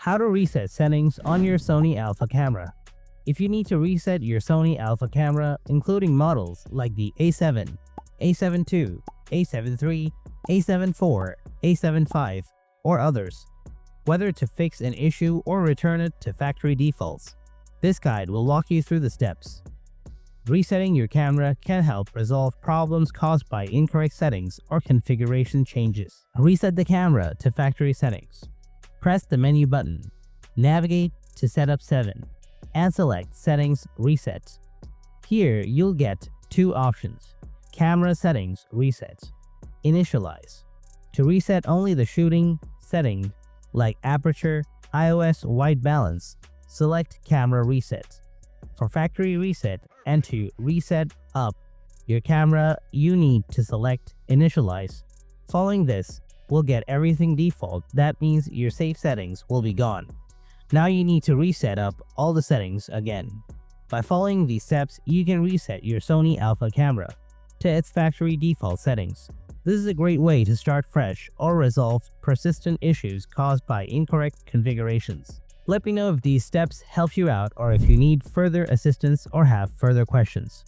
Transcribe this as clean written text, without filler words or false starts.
How to reset settings on your Sony Alpha camera. If you need to reset your Sony Alpha camera, including models like the A7, A7 II, A7 III, A7 IV, A7 V, or others, whether to fix an issue or return it to factory defaults, this guide will walk you through the steps. Resetting your camera can help resolve problems caused by incorrect settings or configuration changes. Reset the camera to factory settings. Press the menu button, navigate to Setup 7, and select Settings Reset. Here you'll get two options: Camera Settings Reset, Initialize. To reset only the shooting setting like aperture, ISO, white balance, select Camera Reset. For factory reset and to reset up your camera, you need to select Initialize. Following this, we'll get everything default. That means your safe settings will be gone. Now you need to reset up all the settings again. By following these steps, you can reset your Sony Alpha camera to its factory default settings. This is a great way to start fresh or resolve persistent issues caused by incorrect configurations. Let me know if these steps help you out or if you need further assistance or have further questions.